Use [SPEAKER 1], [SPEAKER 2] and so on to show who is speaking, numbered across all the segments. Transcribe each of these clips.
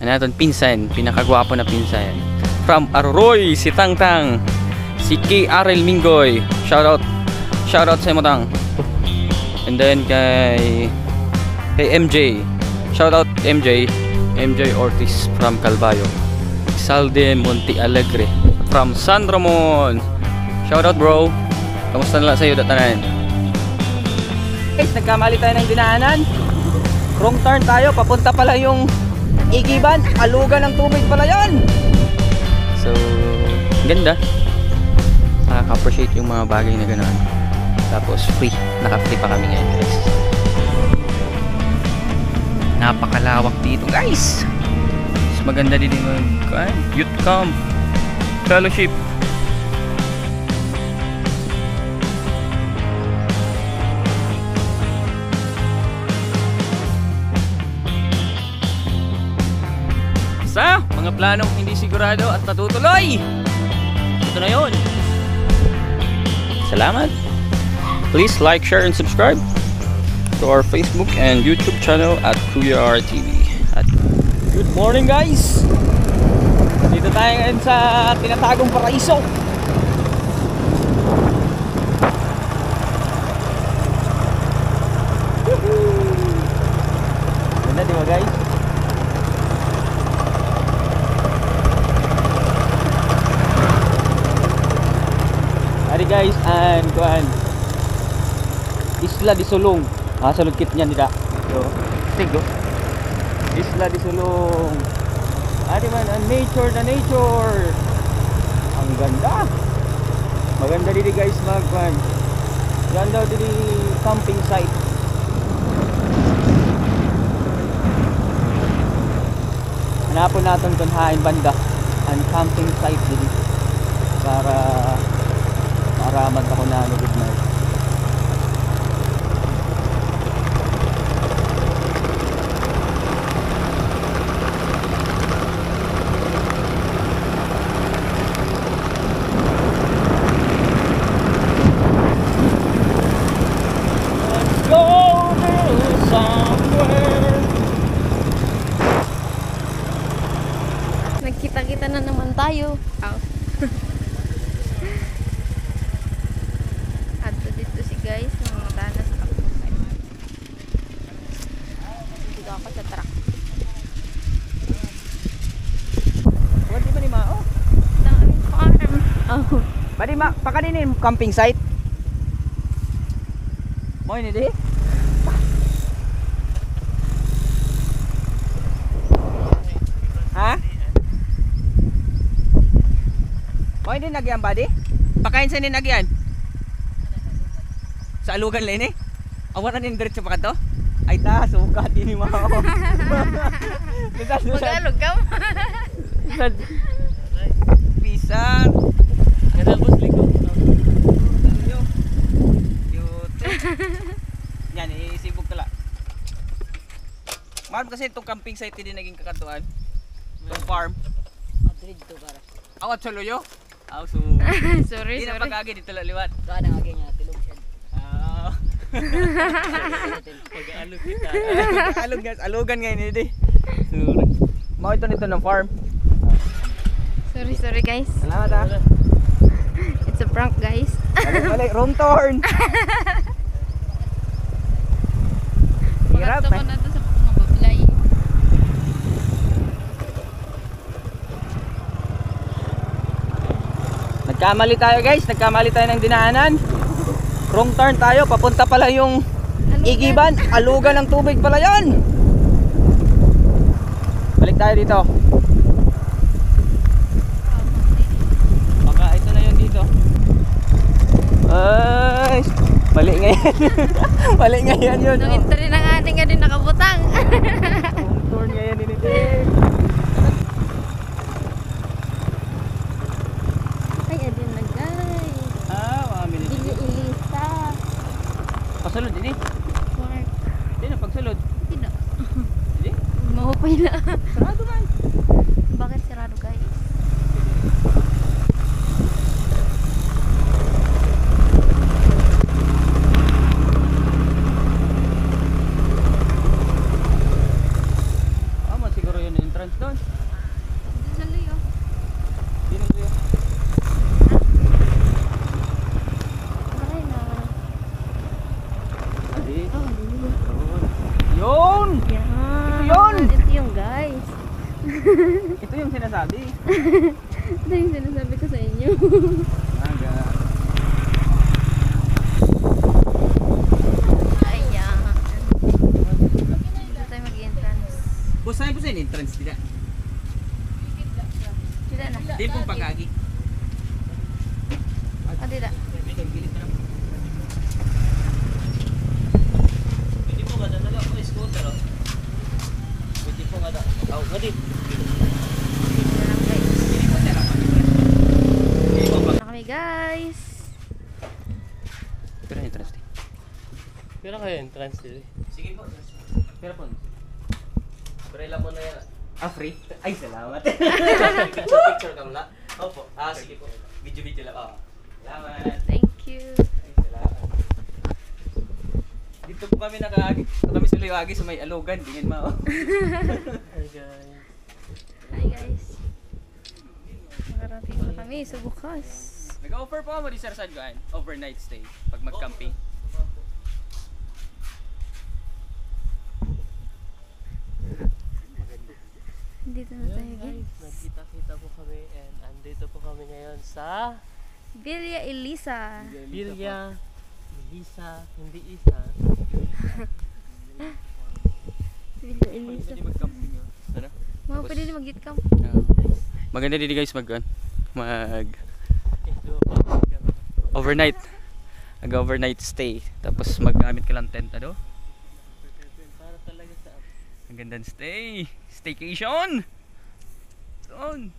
[SPEAKER 1] Ano natin, pinsan, pinakagwapo na pinsan. From Aroroy, si Tang Tang, si KRL Mingoy. Shoutout sa mo Tang. And then kay MJ. Shoutout MJ Ortiz from Calvayo. Salde Monte Alegre from San Ramon. Shoutout bro. Kamusta na lang sa'yo datanan? Guys, nagkamali tayo ng dinaanan. Wrong turn tayo, papunta pala yung Igiban, alugan ng tubig pala yan. So, ganda. Nakaka-appreciate yung mga bagay na gano'n. Tapos free, naka-free pa kami ngayon guys. Napakalawak dito guys. Mas maganda din yung youth camp, fellowship. Sa mga planong hindi sigurado at natutuloy, ito na yun. Salamat. Please like, share, and subscribe to our Facebook and YouTube channel at Kuya RTV. At good morning guys. Dito tayo ngayon sa tinatagong paraiso. Ganda di ba guys? Guys, and kuan Isla di Sulong. Sa lugkit niyan nila. So, tigo. Isla di Sulong. Di man ang nature na nature. Ang ganda. Maganda dito guys magkuan. Ganda dito camping site. Hanapon natin kung hain banda ang camping site dito para araman ako na good night. Let's go somewhere.
[SPEAKER 2] Nagkita-kita na naman tayo. Guys, mga tanas ako. Dito ako sa truck.
[SPEAKER 1] Pwede ba ni Mao?
[SPEAKER 2] Farm. Oh.
[SPEAKER 1] Pwede ma, pakadinin camping site. Mo ini di? Ha? Mo ini nagyan ba di? Pakain sa ni nagyan. Sa alugan lang eh. Awan na nin diretso pa ka to? Ay ta, sukat din ni Mao.
[SPEAKER 2] Mag-alog ka?
[SPEAKER 1] Pisang. Kada bus liko. Yan, isibog ka la. Mahal kasi itong camping site din naging kakatuan. Itong farm.
[SPEAKER 3] Madrid to para.
[SPEAKER 1] Awat sa loyo? Aw, so.
[SPEAKER 2] Sorry.
[SPEAKER 1] Di na pag-agi dito laliwat.
[SPEAKER 3] Kada ang agi niya tilog siya.
[SPEAKER 1] Pag-alog kita. Alog guys, alugan ngayon ini. Sorry. Mau ito nito ng farm.
[SPEAKER 2] Sorry guys.
[SPEAKER 1] Salamat ah.
[SPEAKER 2] It's a prank guys.
[SPEAKER 1] Balik, wrong turn. Hirap
[SPEAKER 2] Pagkatapon na ito sa mga bablay.
[SPEAKER 1] Nagkamali tayo guys, nagkamali tayo ng dinaanan. Wrong turn tayo, papunta pala yung Igiban, alugan ng tubig pala yan. Balik tayo dito. Baka ito na yun dito. Ay, mali ngayon. Mali ngayon yun.
[SPEAKER 2] Nung entry ng ating nga din nakabutang.
[SPEAKER 1] Wrong turn ngayon din ito.
[SPEAKER 2] Ay, adin na guys.
[SPEAKER 1] Mami nito.
[SPEAKER 2] Ili-ilista.
[SPEAKER 1] Pasulod din eh.
[SPEAKER 2] Work.
[SPEAKER 1] Hindi na pagsulod.
[SPEAKER 2] Tidak.
[SPEAKER 1] Hindi?
[SPEAKER 2] Mahupay na.
[SPEAKER 1] Sarado man.
[SPEAKER 2] Bakit sarado guys?
[SPEAKER 1] Doon.
[SPEAKER 2] Dito sa Leo.
[SPEAKER 1] Sino sa'yo?
[SPEAKER 2] Bakit na?
[SPEAKER 1] Adi.
[SPEAKER 2] Oh, dito.
[SPEAKER 1] Yun!
[SPEAKER 2] Yan.
[SPEAKER 1] Ito yun!
[SPEAKER 2] Ito yung guys.
[SPEAKER 1] Ito yung sinasabi.
[SPEAKER 2] Ito yung sinasabi ko sa inyo.
[SPEAKER 1] Aga.
[SPEAKER 2] Ayan. Dito tayo mag-entrance.
[SPEAKER 1] Boss, saan po sa entrance nila?
[SPEAKER 2] Dito na.
[SPEAKER 1] Di pong pagkagi.
[SPEAKER 2] Oh, dito.
[SPEAKER 1] Pwede po nga dalaga ako scooter. Pwede po nga da. Oh, gadi.
[SPEAKER 2] Dito na lang guys.
[SPEAKER 1] Pwede po na lang.
[SPEAKER 2] Na kami guys.
[SPEAKER 1] Pero entrance din.
[SPEAKER 4] Pero kayo entrance dito.
[SPEAKER 1] Sige po. Pero po.
[SPEAKER 4] Pero ilan mo na yan.
[SPEAKER 1] Ah, free? Ay, salamat.
[SPEAKER 4] Picture ka muna.
[SPEAKER 1] Opo. Ah, sige po. Video-video lang. Oh. Salamat.
[SPEAKER 2] Thank you.
[SPEAKER 1] Ay, salamat. Dito po kami nakaagi. Dito kami sa Liwagi sa may Alugan. Tingin mo.
[SPEAKER 4] Hi guys.
[SPEAKER 2] Hi guys. Nakarating na kami sa bukas.
[SPEAKER 1] Nag-offer po ako di Sir Sadgaan. Overnight stay. Pag mag-camping.
[SPEAKER 2] Dito na tayo guys.
[SPEAKER 4] Nagkita-kita po kami and andito po kami ngayon sa
[SPEAKER 2] Villa Elisa.
[SPEAKER 4] Villa Elisa, hindi isa.
[SPEAKER 2] Villa Elisa.
[SPEAKER 1] Pwede mag-camping yun. Ano?
[SPEAKER 2] Mga pwede din mag-git camp.
[SPEAKER 1] Maganda din guys mag
[SPEAKER 4] Ito po.
[SPEAKER 1] overnight. Mag-overnight stay. Tapos maggamit ka lang tent ano?
[SPEAKER 4] Para talaga sa
[SPEAKER 1] Ang gandang stay. Staycation. Doon.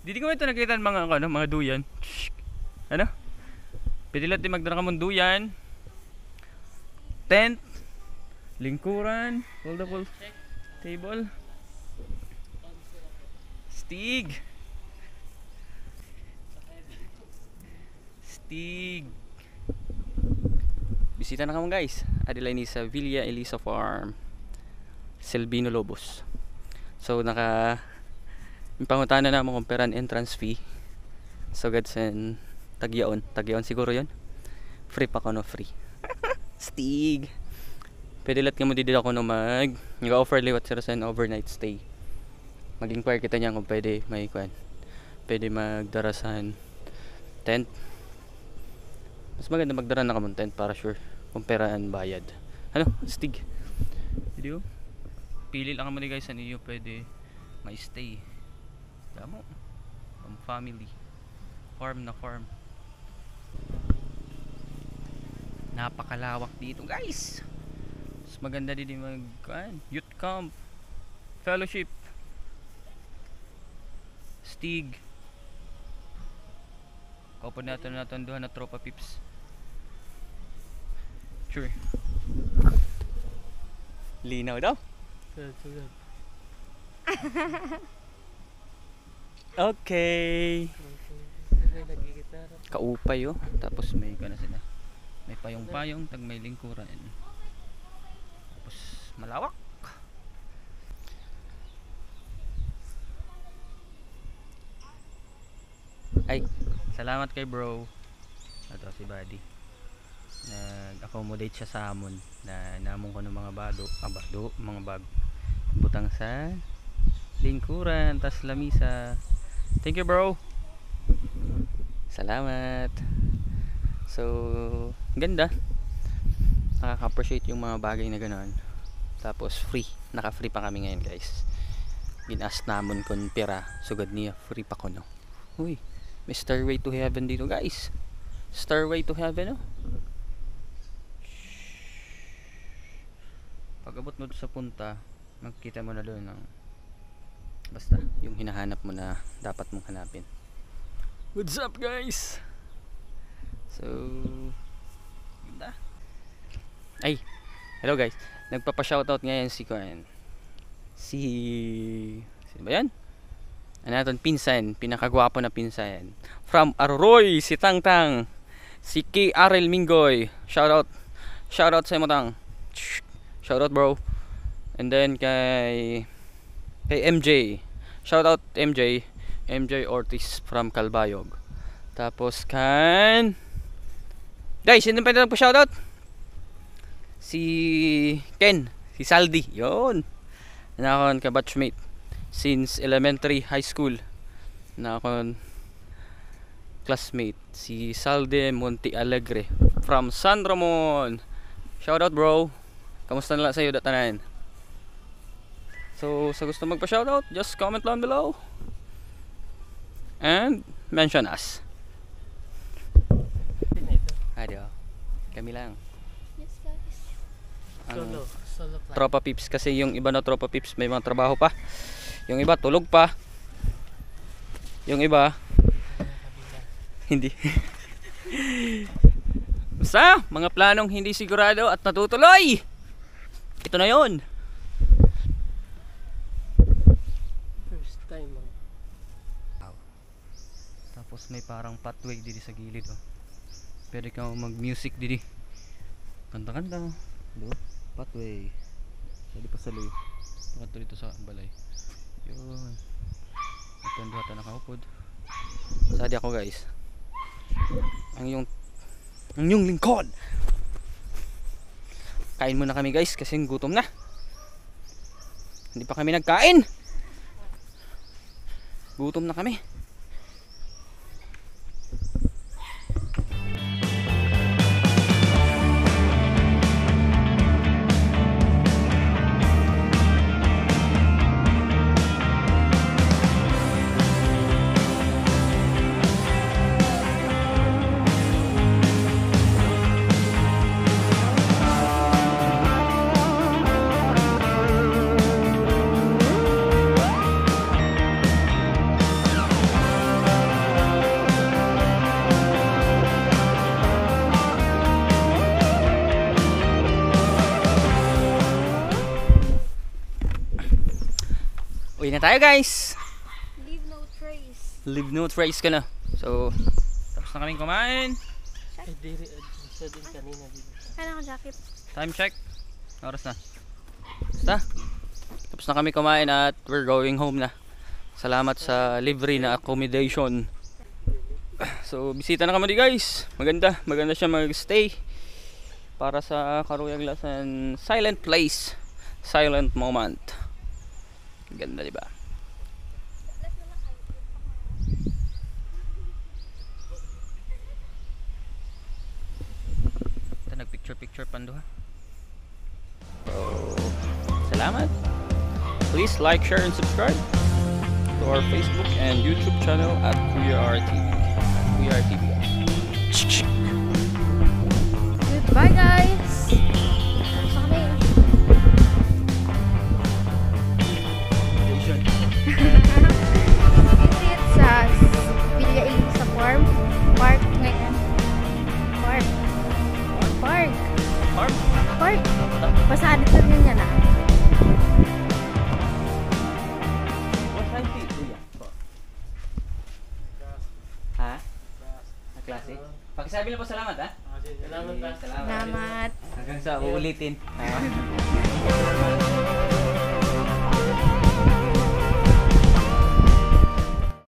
[SPEAKER 1] Hindi ko ito nakita ng mga ano, mga duyan. Shhh. Ano? Pwede lang din magdala ka mong duyan. Tent. Lingkuran. Foldable table. Stig. Stig. Bisita na kamo guys. Adelaide ni sa Villa Elisa Farm. Silvino Lobos. So yung pangutana na mo kung peran entrance fee. So gadsen tagyaon siguro yon. Free pa ko no free. Stig. Pwede lat ka mo dito ako no nag-offer liwat sila sa overnight stay. Mag-inquire kita niya kung pwede may kwan. Pwede magdarasan tent. Mas maganda magdara na ka mong tent para sure kung peraan bayad. Ano? Stig. Video. Pili lang mo ni guys ano yung pwede may stay. Damo. From family. Farm na farm. Napakalawak dito guys. Mas maganda din mag youth camp. Fellowship. Stig. Kaupo natin duha na tropa pips. Sure. Linaw daw.
[SPEAKER 4] Tulad.
[SPEAKER 1] Okay.
[SPEAKER 4] Nagigitara.
[SPEAKER 1] Kaupay oh. Tapos may na sila. May payong-payong tag may lingkuran. Tapos malawak. Ay, salamat kay bro. Ito si Buddy. Nag-accommodate siya sa amon na namon ko ng mga mga bag. Butang sa lingkuran, tas lamisa. Thank you bro. Salamat. So, ganda. Nakaka-appreciate yung mga bagay na ganoon. Tapos free. Naka-free pa kami ngayon guys. Ginas namon kon pera. Sugad niya free pa ko no. Uy, may Stairway to Heaven dito guys. Stairway to Heaven oh. Pag abot mo sa punta, makikita mo na doon ng basta yung hinahanap mo na dapat mong hanapin. What's up guys? So ganda. Ay, hello guys. Nagpapa-shoutout ngayon si Kuan. Sino ba yan? Ano natin, pinsan, pinakagwapo na pinsan. From Arroy, si Tangtang. Si KRL Mingoy. Shoutout sa mo tang. Shoutout bro. And then kay MJ. Shoutout MJ. MJ Ortiz from Calbayog. Tapos kan guys, sino pa nagpa-shoutout? Si Ken, si Saldi. Yun. Na akong ka-batchmate since elementary, high school. Na akong classmate, si Salde Monte Alegre from San Ramon. Shoutout bro. Kamusta na lang sa'yo datanan? So sa gusto magpa-shoutout, just comment down below and mention us.
[SPEAKER 4] Hindi na ito.
[SPEAKER 1] Adio. Kami lang.
[SPEAKER 2] Yes, guys.
[SPEAKER 1] Ang
[SPEAKER 4] Solo flight.
[SPEAKER 1] tropa pips kasi yung iba na tropa pips may mga trabaho pa. Yung iba tulog pa. Yung iba hindi. Basta mga planong hindi sigurado at natutuloy. Ito na yon.
[SPEAKER 4] First time man.
[SPEAKER 1] Tapos may parang pathway dito sa gilid oh. Pwede kang mag-music dito. Kanta-kanta. Do, pathway. Pwede pa sa loy. Pakanto dito sa balay. Yun. Ito ang duhata nakaupod. Sadi ako guys. Ang yung lingkod. Kain muna kami guys kasi gutom na. Hindi pa kami nagkain. Gutom na kami. Uwi na tayo guys.
[SPEAKER 2] Leave no trace.
[SPEAKER 1] Leave no trace ka na. So, tapos na kaming kumain.
[SPEAKER 4] Ay, diri. Isa din kanina dito.
[SPEAKER 2] Kailangan ko jacket.
[SPEAKER 1] Time check. Oras na. Basta. Tapos na kami kumain at we're going home na. Salamat sa libre na accommodation. So, bisita na kami guys. Maganda. Maganda siya mag-stay. Para sa Karuyaglasan silent place. Silent moment. Ganda diba? Ito nagpicture pando ha. So, salamat. Please like, share, and subscribe to our Facebook and YouTube channel at Kuya RTV. Kuya RTV.
[SPEAKER 2] Goodbye, guys. Sa kami. Visit sa Villa Elisa Farm. Park ngayon. Park. Park.
[SPEAKER 1] Farm?
[SPEAKER 2] Park. Basta dito din yan ah.
[SPEAKER 1] What size is Kuya? Ha? Na klase? Pakisabi lang po salamat ha?
[SPEAKER 4] Salamat pa.
[SPEAKER 1] Salamat.
[SPEAKER 2] Salamat.
[SPEAKER 1] Hanggang sa uulitin.